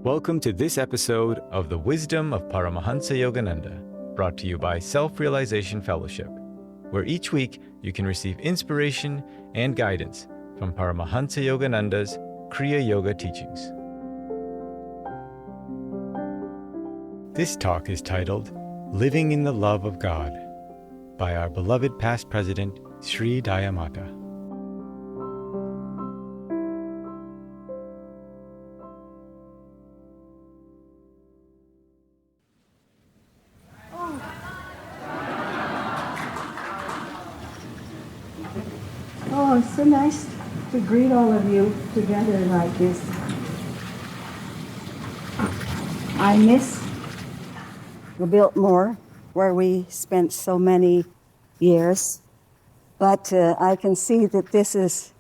Welcome to this episode of The Wisdom of Paramahansa Yogananda, brought to you by Self-Realization Fellowship, where each week you can receive inspiration and guidance from Paramahansa Yogananda's Kriya Yoga teachings. This talk is titled Living in the Love of God by our beloved past president, Sri Daya Mata. Oh, it's so nice to greet all of you together like this. I miss the Biltmore, where we spent so many years, but I can see that this is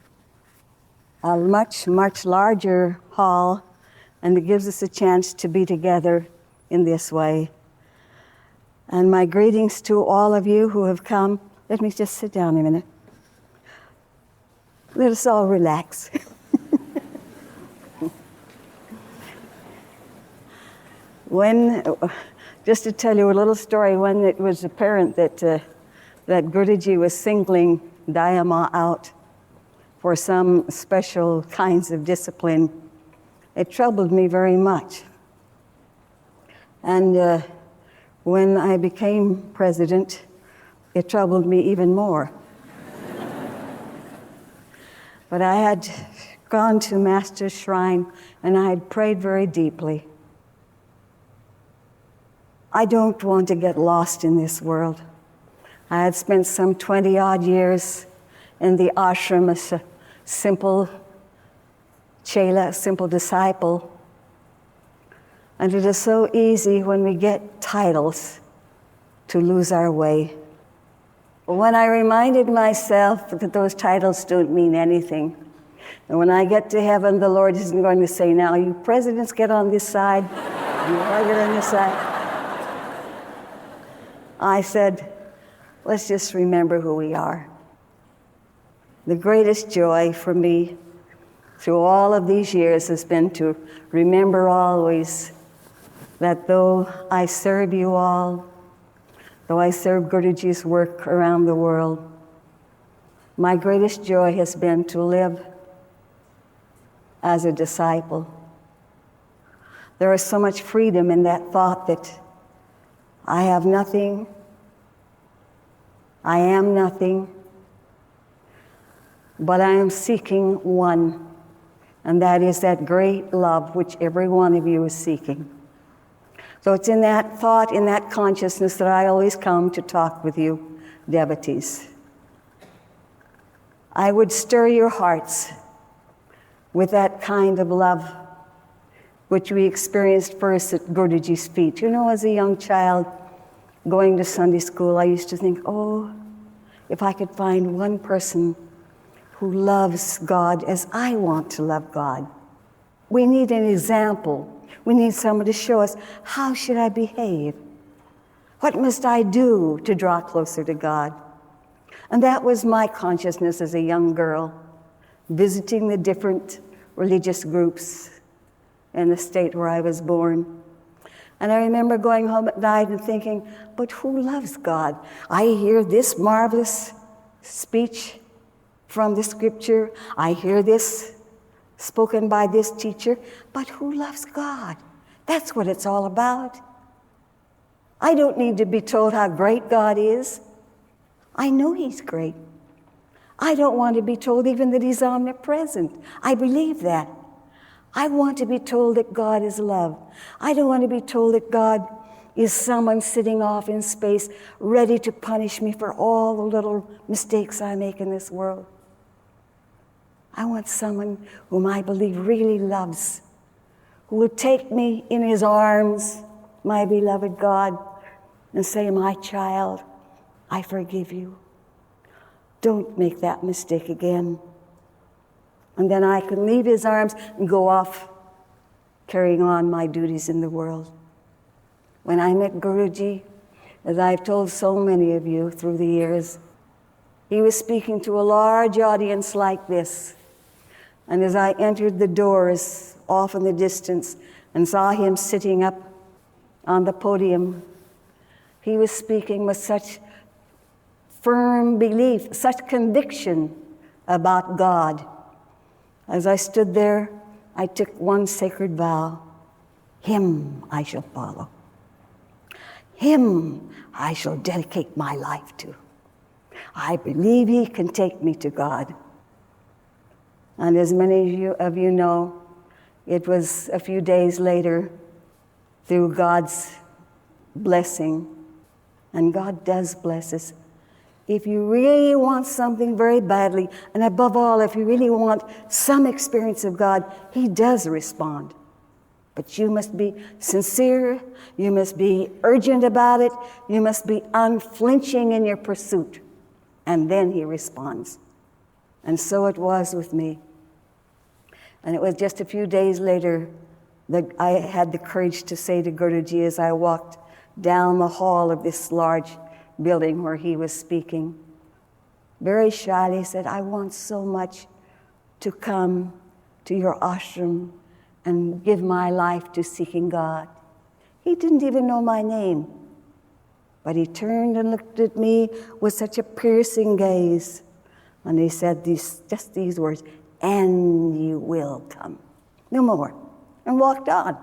a much, much larger hall, and it gives us a chance to be together in this way. And my greetings to all of you who have come. Let me just sit down a minute. Let us all relax. Just to tell you a little story, when it was apparent that Guruji was singling Daya Mata out for some special kinds of discipline, it troubled me very much. And when I became president, it troubled me even more. But I had gone to Master's shrine and I had prayed very deeply. I don't want to get lost in this world. I had spent some 20-odd years in the ashram as a simple chela, simple disciple. And it is so easy when we get titles to lose our way. When I reminded myself that those titles don't mean anything, and when I get to heaven, the Lord isn't going to say, now, you presidents get on this side, you all get on this side. I said, let's just remember who we are. The greatest joy for me through all of these years has been to remember always that though I serve you all, though I serve Guruji's work around the world, my greatest joy has been to live as a disciple. There is so much freedom in that thought that I have nothing, I am nothing, but I am seeking one, and that is that great love which every one of you is seeking. So it's in that thought, in that consciousness that I always come to talk with you, devotees. I would stir your hearts with that kind of love which we experienced first at Guruji's feet. You know, as a young child going to Sunday school, I used to think, oh, if I could find one person who loves God as I want to love God. We need an example. We need someone to show us, how should I behave? What must I do to draw closer to God? And that was my consciousness as a young girl, visiting the different religious groups in the state where I was born. And I remember going home at night and thinking, but who loves God? I hear this marvelous speech from the scripture. I hear this spoken by this teacher, but who loves God? That's what it's all about. I don't need to be told how great God is. I know He's great. I don't want to be told even that He's omnipresent. I believe that. I want to be told that God is love. I don't want to be told that God is someone sitting off in space ready to punish me for all the little mistakes I make in this world. I want someone whom I believe really loves, who will take me in His arms, my beloved God, and say, my child, I forgive you. Don't make that mistake again. And then I can leave His arms and go off carrying on my duties in the world. When I met Guruji, as I've told so many of you through the years, he was speaking to a large audience like this. And as I entered the doors, off in the distance, and saw him sitting up on the podium. He was speaking with such firm belief, such conviction about God. As I stood there, I took one sacred vow. Him I shall follow. Him I shall dedicate my life to. I believe he can take me to God. And as many of you know, it was a few days later, through God's blessing, and God does bless us. If you really want something very badly, and above all, if you really want some experience of God, he does respond. But you must be sincere, you must be urgent about it, you must be unflinching in your pursuit, and then he responds. And so it was with me. And it was just a few days later that I had the courage to say to Guruji as I walked down the hall of this large building where he was speaking, very shyly said, I want so much to come to your ashram and give my life to seeking God. He didn't even know my name, but he turned and looked at me with such a piercing gaze, and he said just these words, and you will come. No more. And walked on.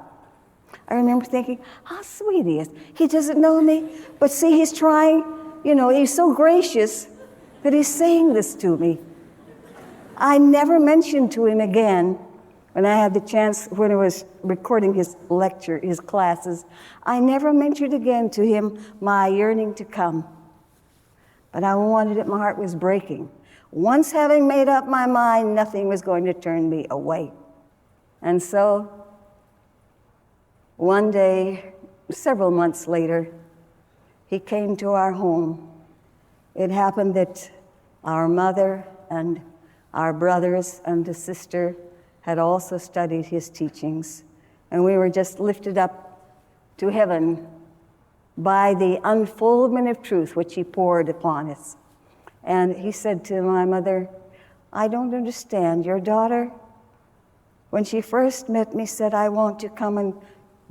I remember thinking, how sweet he is. He doesn't know me, but see, he's trying, he's so gracious that he's saying this to me. I never mentioned to him again, when I had the chance, when I was recording his lecture, his classes, I never mentioned again to him my yearning to come. But I wanted it, my heart was breaking. Once having made up my mind, nothing was going to turn me away. And so, one day, several months later, he came to our home. It happened that our mother and our brothers and a sister had also studied his teachings, and we were just lifted up to heaven by the unfoldment of truth which he poured upon us. And he said to my mother, I don't understand. Your daughter, when she first met me, said, I want to come and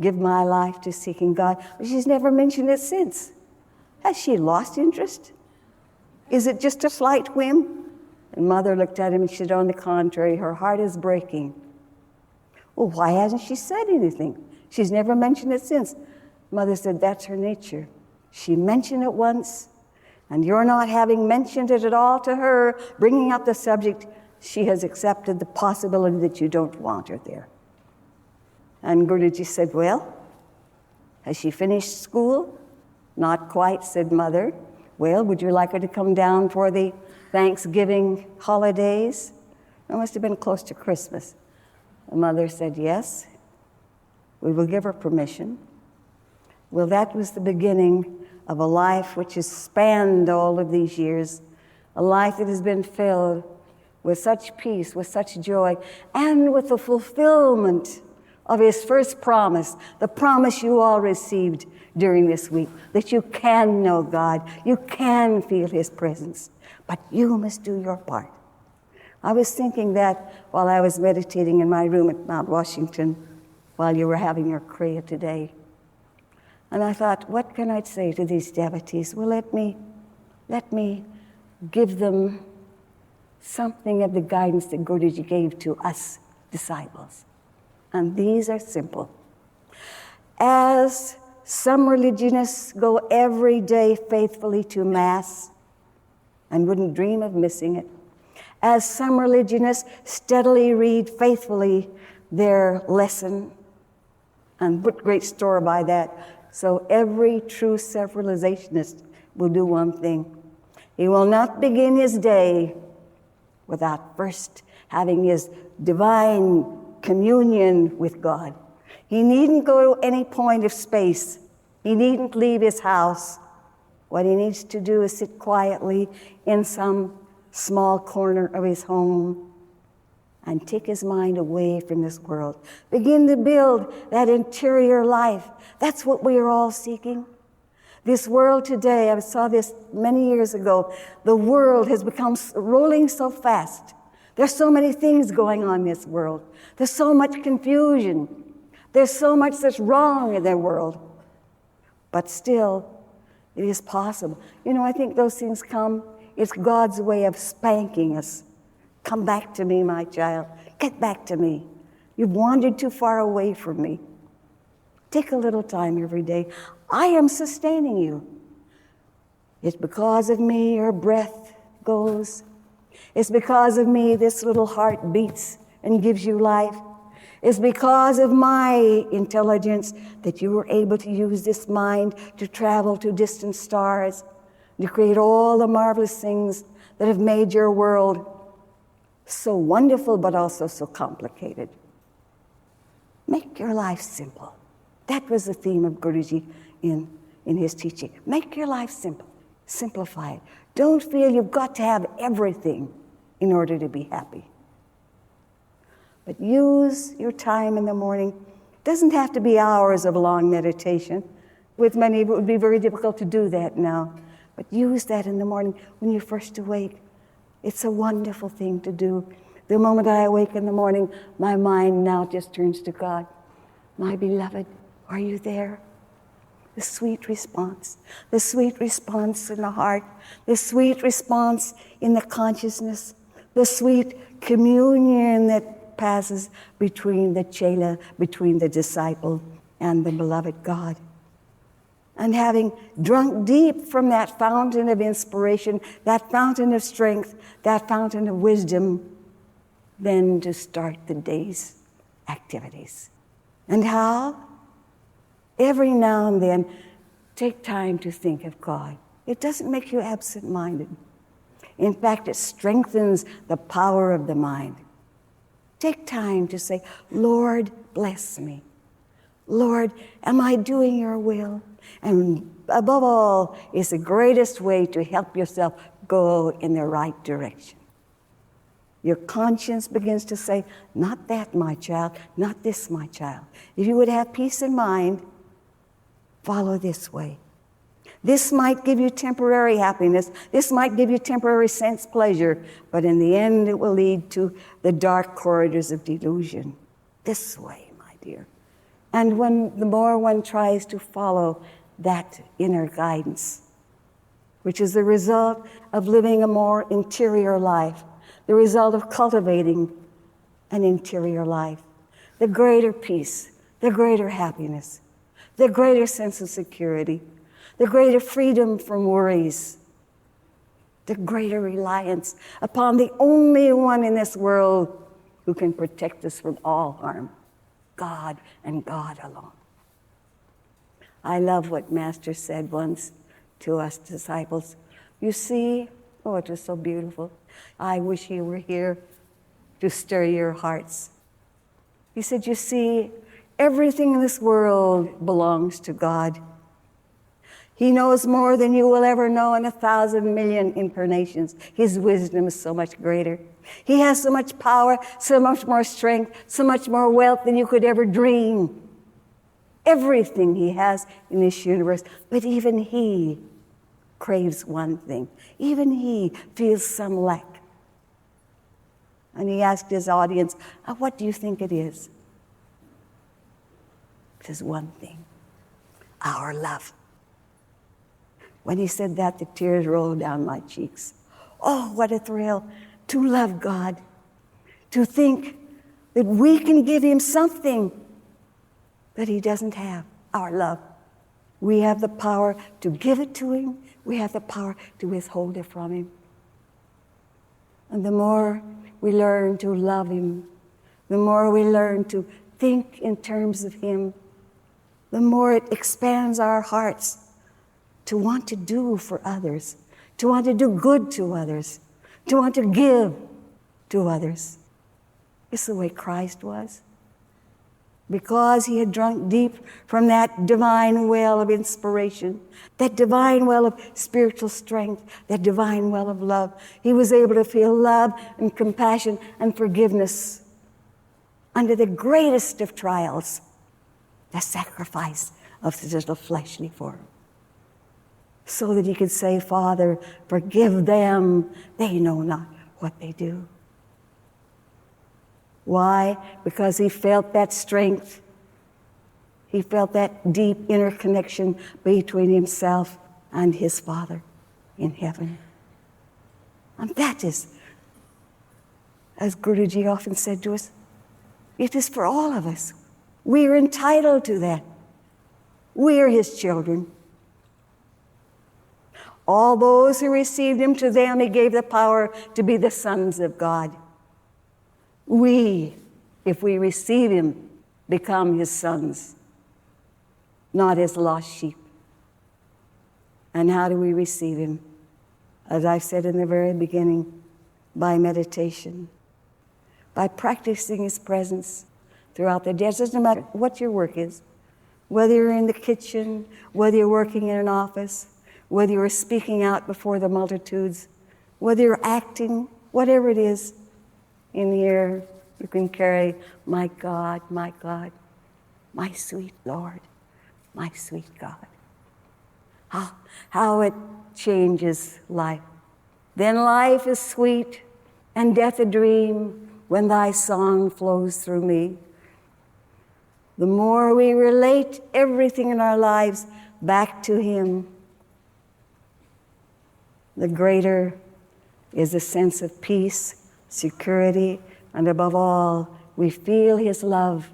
give my life to seeking God. But she's never mentioned it since. Has she lost interest? Is it just a slight whim? And Mother looked at him and she said, on the contrary, her heart is breaking. Well, why hasn't she said anything? She's never mentioned it since. Mother said, that's her nature. She mentioned it once, and you're not having mentioned it at all to her, bringing up the subject, she has accepted the possibility that you don't want her there. And Guruji said, well, has she finished school? Not quite, said Mother. Well, would you like her to come down for the Thanksgiving holidays? It must have been close to Christmas. And Mother said, yes, we will give her permission. Well, that was the beginning of a life which has spanned all of these years, a life that has been filled with such peace, with such joy, and with the fulfillment of his first promise, the promise you all received during this week, that you can know God, you can feel his presence, but you must do your part. I was thinking that while I was meditating in my room at Mount Washington, while you were having your Kriya today. And I thought, what can I say to these devotees? Well, let me give them something of the guidance that Guruji gave to us disciples. And these are simple. As some religionists go every day faithfully to Mass and wouldn't dream of missing it, as some religionists steadily read faithfully their lesson and put great store by that, so every true self-realizationist will do one thing. He will not begin his day without first having his divine communion with God. He needn't go to any point of space. He needn't leave his house. What he needs to do is sit quietly in some small corner of his home and take his mind away from this world. Begin to build that interior life. That's what we are all seeking. This world today, I saw this many years ago, the world has become rolling so fast. There's so many things going on in this world. There's so much confusion. There's so much that's wrong in their world, but still, it is possible. You know, I think those things come, it's God's way of spanking us. Come back to me, my child. Get back to me. You've wandered too far away from me. Take a little time every day. I am sustaining you. It's because of me your breath goes. It's because of me this little heart beats and gives you life. It's because of my intelligence that you were able to use this mind to travel to distant stars, to create all the marvelous things that have made your world so wonderful but also so complicated. Make your life simple. That was the theme of Guruji in his teaching. Make your life simple. Simplify it. Don't feel you've got to have everything in order to be happy. But use your time in the morning. It doesn't have to be hours of long meditation. With many, it would be very difficult to do that now. But use that in the morning when you're first awake. It's a wonderful thing to do. The moment I awake in the morning, my mind now just turns to God. My beloved, are you there? The sweet response in the heart, the sweet response in the consciousness, the sweet communion that passes between the chela, between the disciple and the beloved God. And having drunk deep from that fountain of inspiration, that fountain of strength, that fountain of wisdom, then to start the day's activities. And how? Every now and then, take time to think of God. It doesn't make you absent-minded. In fact, it strengthens the power of the mind. Take time to say, Lord, bless me. Lord, am I doing your will? And above all, is the greatest way to help yourself go in the right direction. Your conscience begins to say, not that, my child, not this, my child. If you would have peace in mind, follow this way. This might give you temporary happiness. This might give you temporary sense pleasure, but in the end it will lead to the dark corridors of delusion. This way, my dear. And the more one tries to follow that inner guidance, which is the result of living a more interior life, the result of cultivating an interior life, the greater peace, the greater happiness, the greater sense of security, the greater freedom from worries, the greater reliance upon the only one in this world who can protect us from all harm, God and God alone. I love what Master said once to us disciples. You see, oh, it was so beautiful. I wish you were here to stir your hearts. He said, you see, everything in this world belongs to God. He knows more than you will ever know in 1,000 million incarnations. His wisdom is so much greater. He has so much power, so much more strength, so much more wealth than you could ever dream. Everything he has in this universe, but even he craves one thing. Even he feels some lack. And he asked his audience, what do you think it is? It says one thing, our love. When he said that, the tears rolled down my cheeks. Oh, what a thrill to love God, to think that we can give him something that he doesn't have, our love. We have the power to give it to him. We have the power to withhold it from him. And the more we learn to love him, the more we learn to think in terms of him, the more it expands our hearts to want to do for others, to want to do good to others, to want to give to others. It's the way Christ was. Because he had drunk deep from that divine well of inspiration, that divine well of spiritual strength, that divine well of love, he was able to feel love and compassion and forgiveness under the greatest of trials, the sacrifice of this little fleshly form, so that he could say, Father, forgive them, they know not what they do. Why? Because he felt that strength He felt that deep inner connection between himself and his Father in heaven. And that is, as Guruji often said to us, it is for all of us. We are entitled to that. We are his children. All those who received him, to them he gave the power to be the sons of God. We, if we receive him, become his sons, not his lost sheep. And how do we receive him? As I said in the very beginning, by meditation, by practicing his presence throughout the day. It doesn't matter what your work is, whether you're in the kitchen, whether you're working in an office, whether you're speaking out before the multitudes, whether you're acting, whatever it is, in the air, you can carry, my God, my sweet Lord, my sweet God. How it changes life. Then life is sweet and death a dream when thy song flows through me. The more we relate everything in our lives back to him, the greater is the sense of peace, security, and above all, we feel his love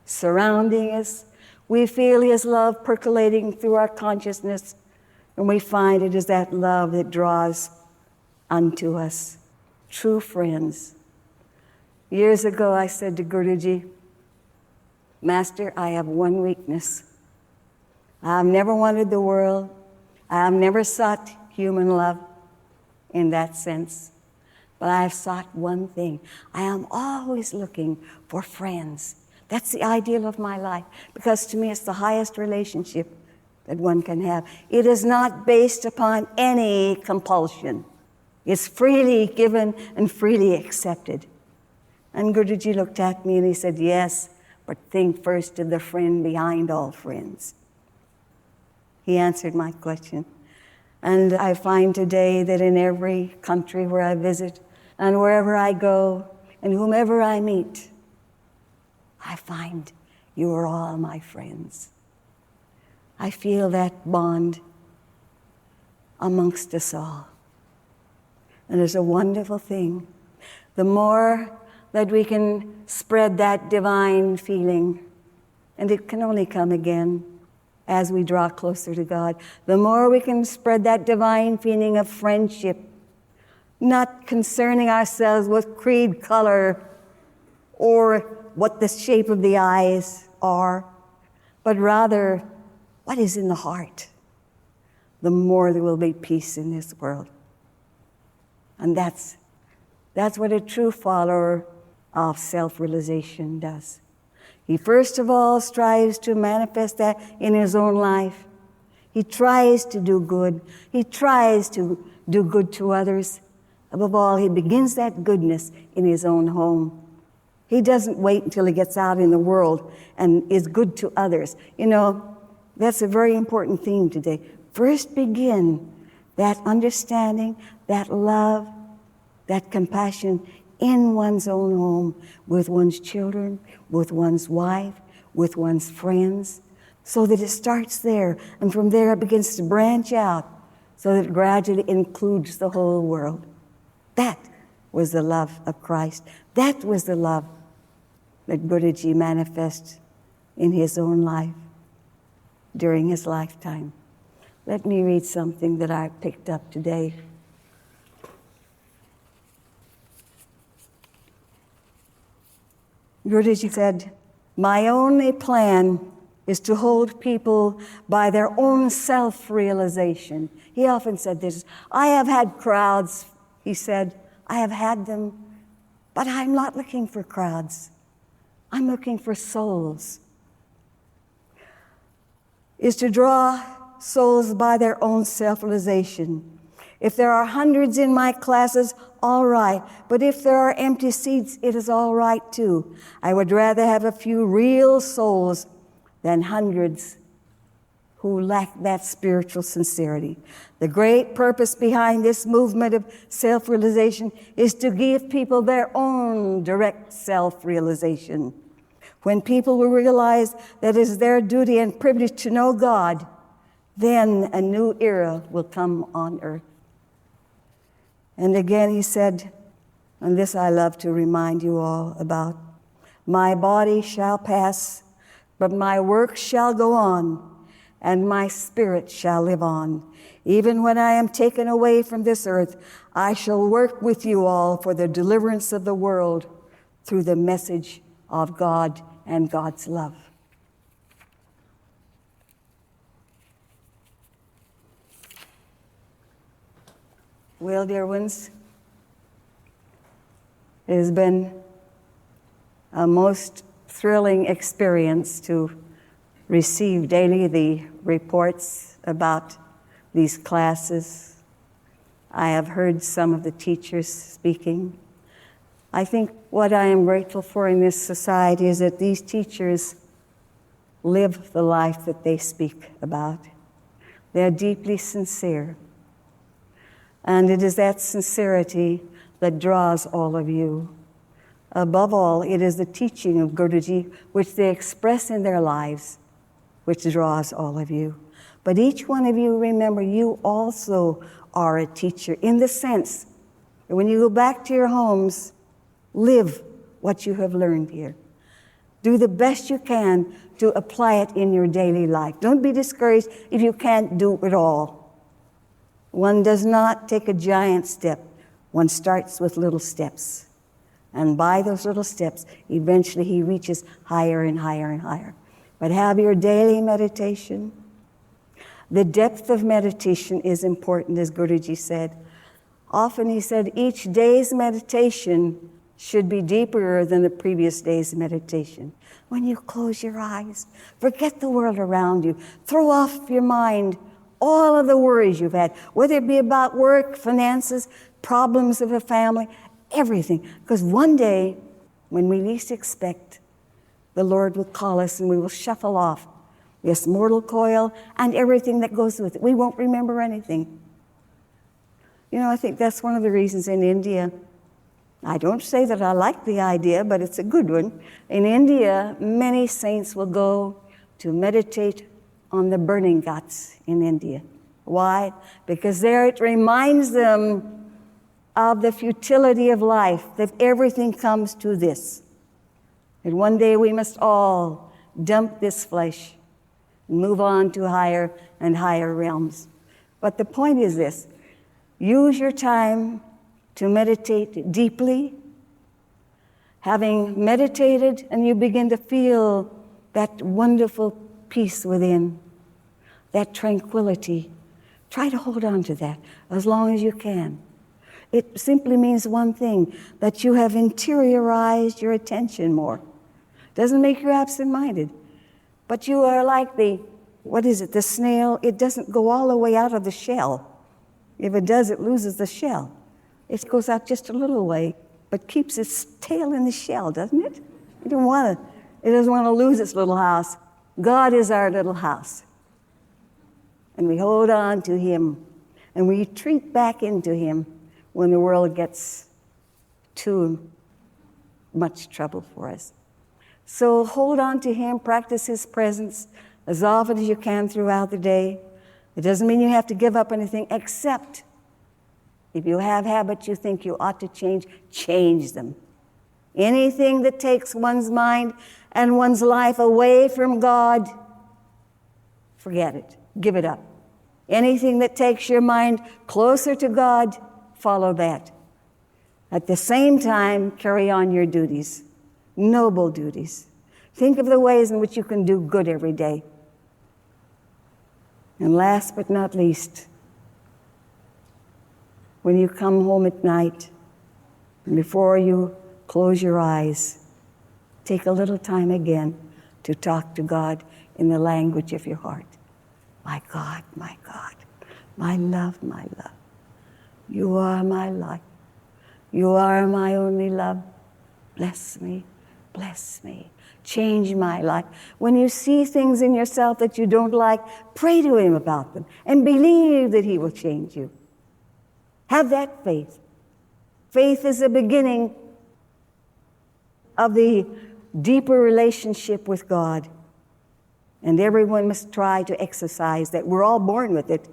surrounding us. We feel his love percolating through our consciousness, and we find it is that love that draws unto us true friends. Years ago, I said to Guruji, Master, I have one weakness. I have never wanted the world. I have never sought human love in that sense. But I have sought one thing. I am always looking for friends. That's the ideal of my life, because to me it's the highest relationship that one can have. It is not based upon any compulsion. It's freely given and freely accepted. And Guruji looked at me and he said, yes, but think first of the friend behind all friends. He answered my question. And I find today that in every country where I visit and wherever I go and whomever I meet, I find you are all my friends. I feel that bond amongst us all. And it's a wonderful thing. The more that we can spread that divine feeling, and it can only come again as we draw closer to God, the more we can spread that divine feeling of friendship, not concerning ourselves with creed, color, or what the shape of the eyes are, but rather what is in the heart, the more there will be peace in this world. And that's what a true follower of self-realization does. He first of all strives to manifest that in his own life. He tries to do good. He tries to do good to others. Above all, he begins that goodness in his own home. He doesn't wait until he gets out in the world and is good to others. You know, that's a very important theme today. First begin that understanding, that love, that compassion in one's own home, with one's children, with one's wife, with one's friends, so that it starts there, and from there it begins to branch out, so that it gradually includes the whole world. That was the love of Christ. That was the love that Guruji manifested in his own life during his lifetime. Let me read something that I picked up today. Guruji said, my only plan is to hold people by their own self-realization. He often said this, I have had crowds, he said, I have had them, but I'm not looking for crowds. I'm looking for souls. Is to draw souls by their own self-realization. If there are hundreds in my classes, all right. But if there are empty seats, it is all right too. I would rather have a few real souls than hundreds who lack that spiritual sincerity. The great purpose behind this movement of self-realization is to give people their own direct self-realization. When people will realize that it is their duty and privilege to know God, then a new era will come on earth. And again he said, and this I love to remind you all about, my body shall pass, but my work shall go on, and my spirit shall live on. Even when I am taken away from this earth, I shall work with you all for the deliverance of the world through the message of God and God's love. Well, dear ones, it has been a most thrilling experience to receive daily the reports about these classes. I have heard some of the teachers speaking. I think what I am grateful for in this society is that these teachers live the life that they speak about. They're deeply sincere. And it is that sincerity that draws all of you. Above all, it is the teaching of Guruji, which they express in their lives, which draws all of you. But each one of you, remember, you also are a teacher in the sense that when you go back to your homes, live what you have learned here. Do the best you can to apply it in your daily life. Don't be discouraged if you can't do it all. One does not take a giant step. One starts with little steps. And by those little steps, eventually he reaches higher and higher and higher. But have your daily meditation. The depth of meditation is important, as Guruji said. Often he said each day's meditation should be deeper than the previous day's meditation. When you close your eyes, forget the world around you. Throw off your mind all of the worries you've had, whether it be about work, finances, problems of a family, everything. Because one day, when we least expect, the Lord will call us and we will shuffle off this mortal coil and everything that goes with it. We won't remember anything. You know, I think that's one of the reasons in India, I don't say that I like the idea, but it's a good one. In India, many saints will go to meditate on the burning ghats in India. Why? Because there it reminds them of the futility of life, that everything comes to this. And one day we must all dump this flesh and move on to higher and higher realms. But the point is this: use your time to meditate deeply. Having meditated, and you begin to feel that wonderful peace within, that tranquility. Try to hold on to that as long as you can. It simply means one thing, that you have interiorized your attention more. Doesn't make you absent-minded, but you are like the snail. It doesn't go all the way out of the shell. If it does, it loses the shell. It goes out just a little way, but keeps its tail in the shell, doesn't it? It doesn't want to lose its little house. God is our little house. And we hold on to Him, and we retreat back into Him when the world gets too much trouble for us. So hold on to Him, practice His presence as often as you can throughout the day. It doesn't mean you have to give up anything, except if you have habits you think you ought to change them. Anything that takes one's mind and one's life away from God, forget it. Give it up. Anything that takes your mind closer to God, follow that. At the same time, carry on your duties, noble duties. Think of the ways in which you can do good every day. And last but not least, when you come home at night, and before you close your eyes, take a little time again to talk to God in the language of your heart. My God, my love, you are my life. You are my only love. Bless me, change my life. When you see things in yourself that you don't like, pray to Him about them and believe that He will change you. Have that faith. Faith is the beginning of the deeper relationship with God. And everyone must try to exercise that. We're all born with it,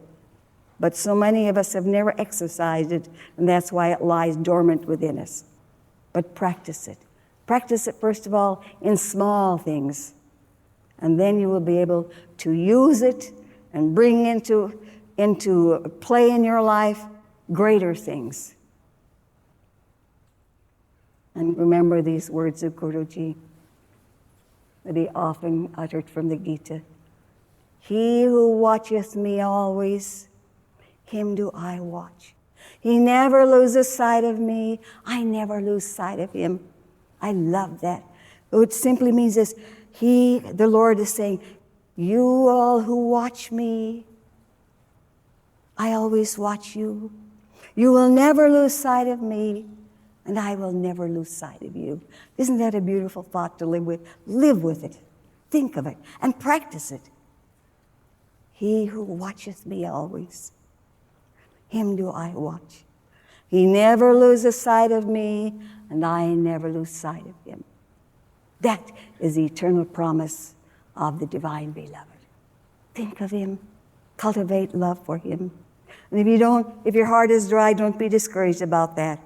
but so many of us have never exercised it, and that's why it lies dormant within us. But practice it. Practice it, first of all, in small things. And then you will be able to use it and bring into play in your life greater things. And remember these words of Guruji that he often uttered from the Gita. He who watcheth me always, him do I watch. He never loses sight of me, I never lose sight of him. I love that. It simply means this, the Lord is saying, you all who watch me, I always watch you. You will never lose sight of me, and I will never lose sight of you. Isn't that a beautiful thought to live with? Live with it. Think of it and practice it. He who watcheth me always, him do I watch. He never loses sight of me, and I never lose sight of him. That is the eternal promise of the divine beloved. Think of him. Cultivate love for him. And if your heart is dry, don't be discouraged about that.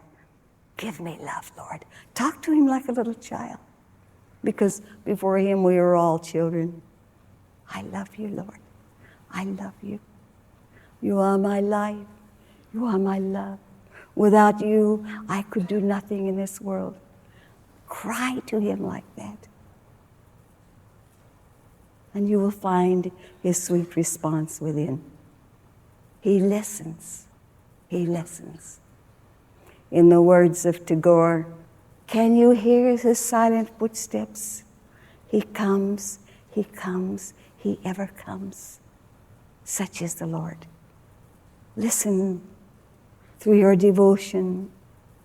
Give me love, Lord. Talk to him like a little child. Because before him we are all children. I love you, Lord. I love you. You are my life. You are my love. Without you, I could do nothing in this world. Cry to him like that. And you will find his sweet response within. He listens. He listens. In the words of Tagore, can you hear his silent footsteps? He comes, he ever comes. Such is the Lord. Listen through your devotion,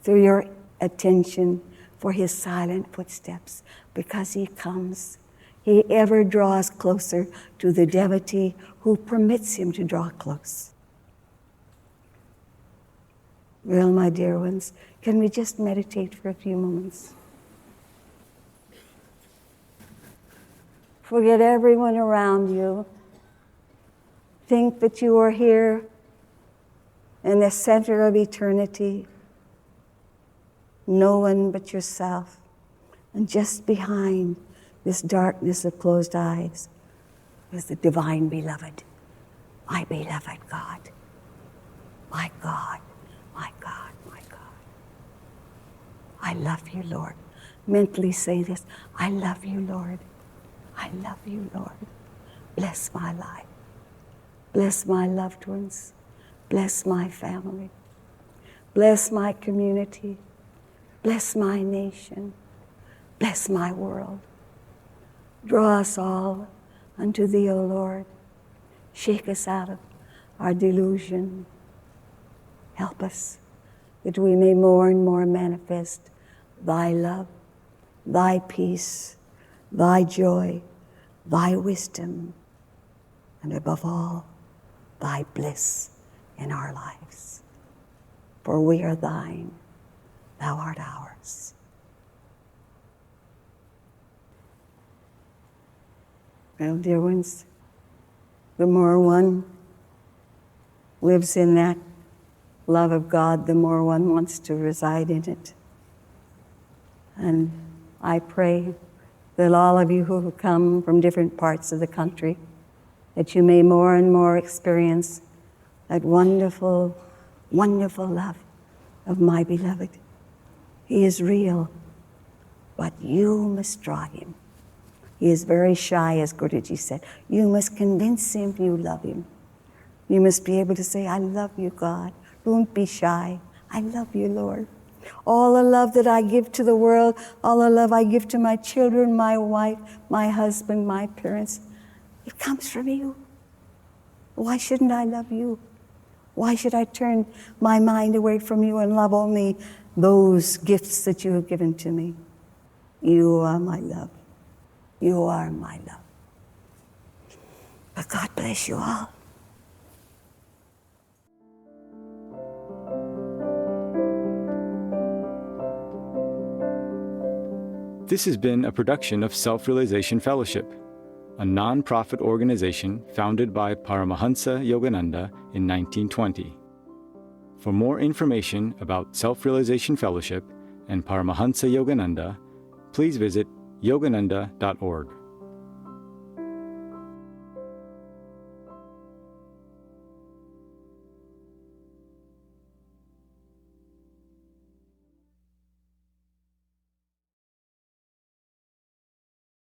through your attention for his silent footsteps, because he comes. He ever draws closer to the devotee who permits him to draw close. Well, my dear ones, can we just meditate for a few moments? Forget everyone around you. Think that you are here in the center of eternity. No one but yourself. And just behind this darkness of closed eyes is the divine beloved. My beloved God. My God. My God, my God. I love you, Lord. Mentally say this. I love you, Lord. I love you, Lord. Bless my life. Bless my loved ones. Bless my family. Bless my community. Bless my nation. Bless my world. Draw us all unto thee, O Lord. Shake us out of our delusion. Help us that we may more and more manifest thy love, thy peace, thy joy, thy wisdom, and above all, thy bliss in our lives. For we are thine, thou art ours. Well, dear ones, the more one lives in that love of God, the more one wants to reside in it. And I pray that all of you who come from different parts of the country, that you may more and more experience that wonderful, wonderful love of my beloved. He is real, but you must draw him. He is very shy, as Guruji said. You must convince him you love him. You must be able to say, I love you, God. Don't be shy. I love you, Lord. All the love that I give to the world, all the love I give to my children, my wife, my husband, my parents, it comes from you. Why shouldn't I love you? Why should I turn my mind away from you and love only those gifts that you have given to me? You are my love. You are my love. But God bless you all. This has been a production of Self-Realization Fellowship, a non-profit organization founded by Paramahansa Yogananda in 1920. For more information about Self-Realization Fellowship and Paramahansa Yogananda, please visit yogananda.org.